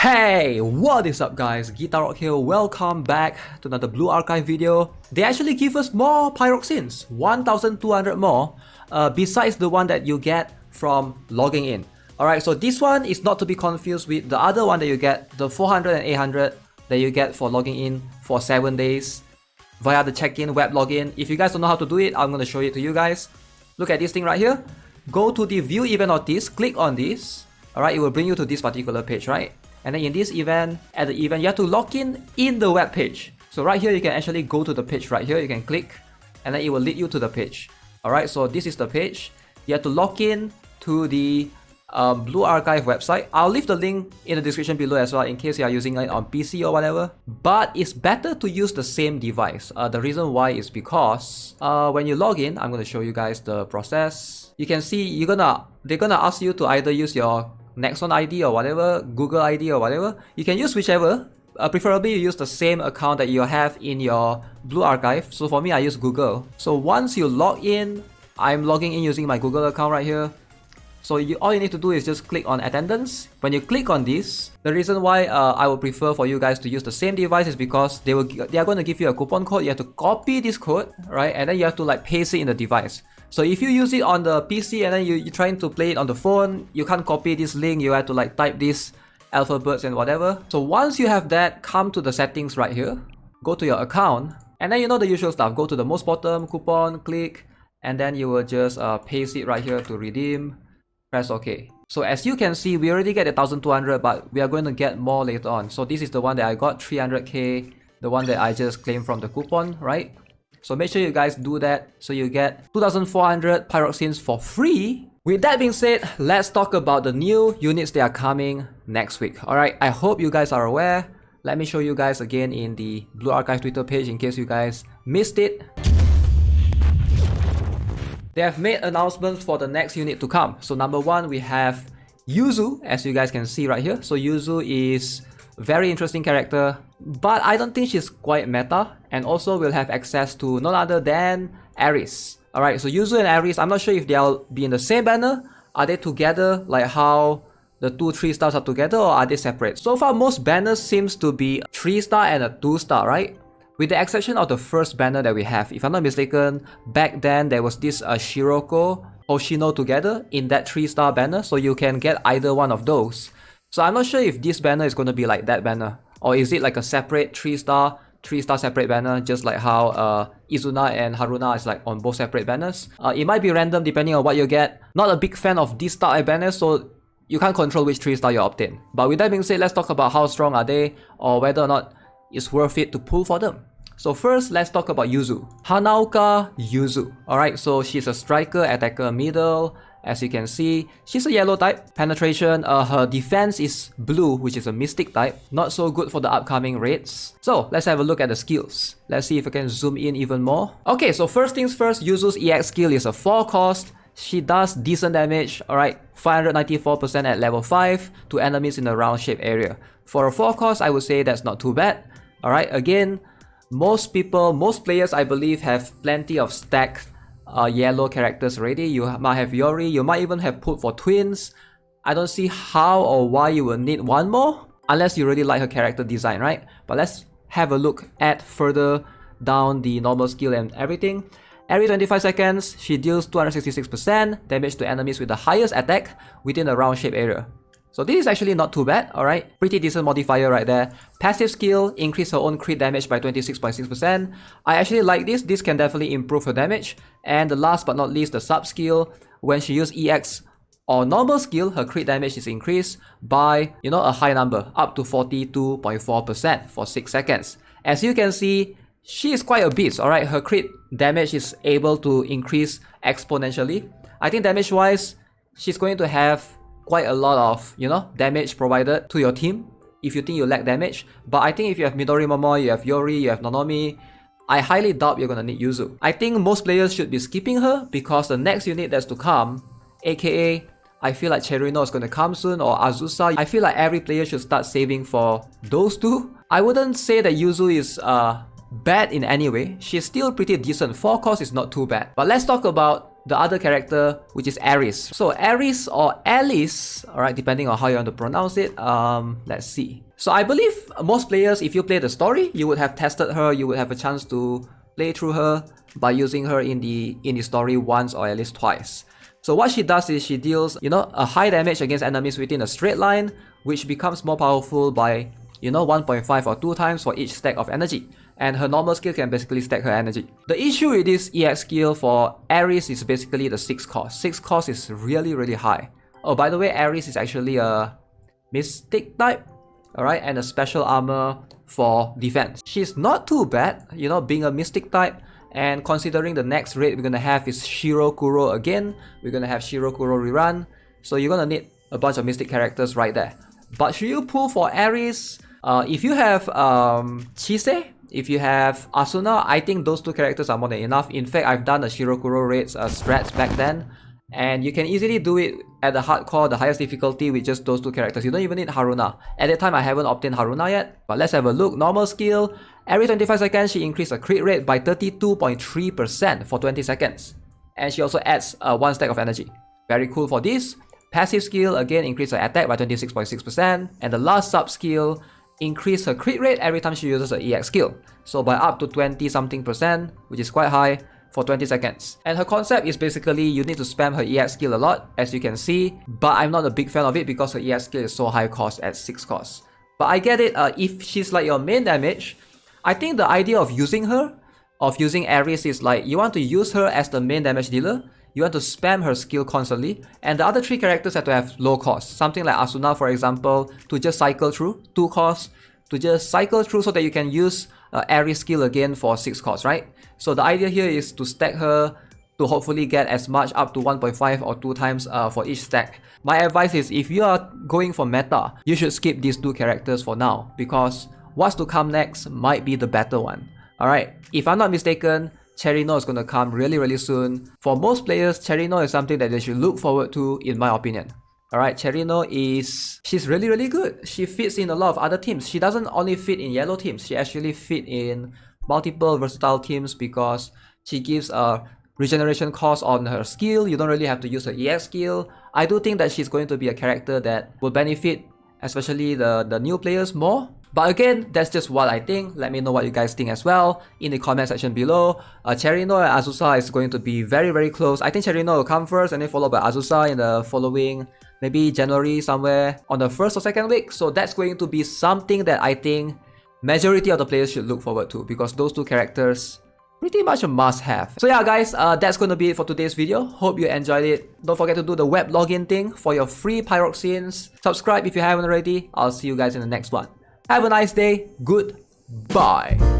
Hey, what is up guys? Guitar Rock here, welcome back to another Blue Archive video. They actually give us more pyroxenes, 1200 more, besides the one that you get from logging in. Alright, so this one is not to be confused with the other one that you get, the 400 and 800 that you get for logging in for 7 days via the check-in web login. If you guys don't know how to do it, I'm going to show it to you guys. Look at this thing right here. Go to the view event notice, click on this. Alright, it will bring you to this particular page, right? And then in this event, at the event, you have to log in the web page. So right here, you can actually go to the page right here. You can click, and then it will lead you to the page. Alright, so this is the page. You have to log in to the Blue Archive website. I'll leave the link in the description below as well in case you are using it on PC or whatever. But it's better to use the same device. The reason why is because when you log in, I'm going to show you guys the process. You can see they're gonna ask you to either use your Nexon ID or whatever, Google ID or whatever. You can use whichever. Preferably you use the same account that you have in your Blue Archive. So for me, I use Google. So once you log in, I'm logging in using my Google account right here. So all you need to do is just click on attendance. When you click on this, the reason why I would prefer for you guys to use the same device is because they are going to give you a coupon code. You have to copy this code, right? And then you have to like paste it in the device. So if you use it on the PC and then you're trying to play it on the phone, you can't copy this link. You have to like type these alphabets and whatever. So once you have that, come to the settings right here. Go to your account. And then you know the usual stuff. Go to the most bottom, coupon, click. And then you will just paste it right here to redeem. Press OK. So as you can see, we already get 1200, but we are going to get more later on. So this is the one that I got, 300k. The one that I just claimed from the coupon, right? So make sure you guys do that so you get 2400 pyroxenes for free. With that being said, let's talk about the new units that are coming next week. Alright, I hope you guys are aware. Let me show you guys again in the Blue Archive Twitter page in case you guys missed it. They have made announcements for the next unit to come. So number one, we have Yuzu, as you guys can see right here. So Yuzu is a very interesting character, but I don't think she's quite meta, and also will have access to none other than Aris. Alright, so Yuzu and Aris, I'm not sure if they'll be in the same banner. Are they together like how the 2 3-stars are together, or are they separate? So far, most banners seems to be a 3-star and a 2-star, right? With the exception of the first banner that we have. If I'm not mistaken, back then there was this Shiroko Hoshino together in that 3-star banner, so you can get either one of those. So I'm not sure if this banner is going to be like that banner, or is it like a separate 3-star separate banner, just like how Izuna and Haruna is like on both separate banners. It might be random depending on what you get. Not a big fan of this style of banners, so you can't control which 3-star you opt in. But with that being said, let's talk about how strong are they, or whether or not it's worth it to pull for them. So first, let's talk about Yuzu. Hanaoka Yuzu. Alright, so she's a striker, attacker, middle. As you can see, she's a yellow type. Penetration, her defense is blue, which is a mystic type. Not so good for the upcoming raids. So let's have a look at the skills. Let's see if I can zoom in even more. Okay, so first things first, Yuzu's EX skill is a 4 cost. She does decent damage, alright, 594% at level 5 to enemies in the round shape area. For a 4 cost, I would say that's not too bad. Alright, again, most players I believe have plenty of stacked yellow characters already. You might have Yori, you might even have put for twins. I don't see how or why you will need one more, unless you really like her character design, right? But let's have a look at further down the normal skill and everything. Every 25 seconds, she deals 266% damage to enemies with the highest attack within the round shape area. So this is actually not too bad, alright? Pretty decent modifier right there. Passive skill, increase her own crit damage by 26.6%. I actually like this. This can definitely improve her damage. And the last but not least, the sub skill. When she uses EX or normal skill, her crit damage is increased by, a high number, up to 42.4% for 6 seconds. As you can see, she is quite a beast, alright? Her crit damage is able to increase exponentially. I think damage-wise, she's going to have quite a lot of, damage provided to your team if you think you lack damage. But I think if you have Midori Momo, you have Yori, you have Nonomi, I highly doubt you're gonna need Yuzu. I think most players should be skipping her because the next unit that's to come, aka I feel like Cherino is gonna come soon, or Azusa, I feel like every player should start saving for those two. I wouldn't say that Yuzu is bad in any way. She's still pretty decent. 4 cost is not too bad. But let's talk about the other character, which is Aris. So Aris or Alice, alright, depending on how you want to pronounce it. Let's see. So I believe most players, if you play the story, you would have tested her, you would have a chance to play through her by using her in the story once or at least twice. So what she does is she deals, a high damage against enemies within a straight line, which becomes more powerful by, 1.5 or 2 times for each stack of energy. And her normal skill can basically stack her energy. The issue with this EX skill for Aris is basically the 6 cost. 6 cost is really, really high. Oh, by the way, Aris is actually a Mystic type, alright, and a special armor for defense. She's not too bad, being a Mystic type. And considering the next raid we're gonna have is Shirokuro again, we're gonna have Shirokuro rerun, so you're gonna need a bunch of Mystic characters right there. But should you pull for Aris? If you have Chise, if you have Asuna, I think those 2 characters are more than enough. In fact, I've done a Shirokuro raids strats back then, and you can easily do it at the hardcore, the highest difficulty with just those 2 characters. You don't even need Haruna. At that time, I haven't obtained Haruna yet, but let's have a look. Normal skill. Every 25 seconds, she increased her crit rate by 32.3% for 20 seconds. And she also adds 1 stack of energy. Very cool for this. Passive skill, again, increase her attack by 26.6%. And the last sub skill, increase her crit rate every time she uses her EX skill. So by up to 20 something percent, which is quite high, for 20 seconds. And her concept is basically you need to spam her EX skill a lot, as you can see. But I'm not a big fan of it because her EX skill is so high cost at 6 cost. But I get it, if she's like your main damage, I think the idea of using Aris is like you want to use her as the main damage dealer, you want to spam her skill constantly, and the other 3 characters have to have low cost. Something like Asuna, for example, to just cycle through, 2 costs, to just cycle through so that you can use Aris skill again for 6 costs, right? So the idea here is to stack her to hopefully get as much up to 1.5 or 2 times for each stack. My advice is if you are going for meta, you should skip these 2 characters for now, because what's to come next might be the better one. Alright, if I'm not mistaken, Cherino is going to come really, really soon. For most players, Cherino is something that they should look forward to, in my opinion. Alright, Cherino she's really, really good. She fits in a lot of other teams. She doesn't only fit in yellow teams, she actually fit in multiple versatile teams because she gives a regeneration cost on her skill. You don't really have to use her EX skill. I do think that she's going to be a character that will benefit especially the new players more. But again, that's just what I think. Let me know what you guys think as well in the comment section below. Cherino and Azusa is going to be very, very close. I think Cherino will come first and then followed by Azusa in the following, maybe January somewhere on the 1st or 2nd week. So that's going to be something that I think majority of the players should look forward to, because those 2 characters pretty much a must-have. So yeah guys, that's going to be it for today's video. Hope you enjoyed it. Don't forget to do the web login thing for your free pyroxenes. Subscribe if you haven't already. I'll see you guys in the next one. Have a nice day. Goodbye.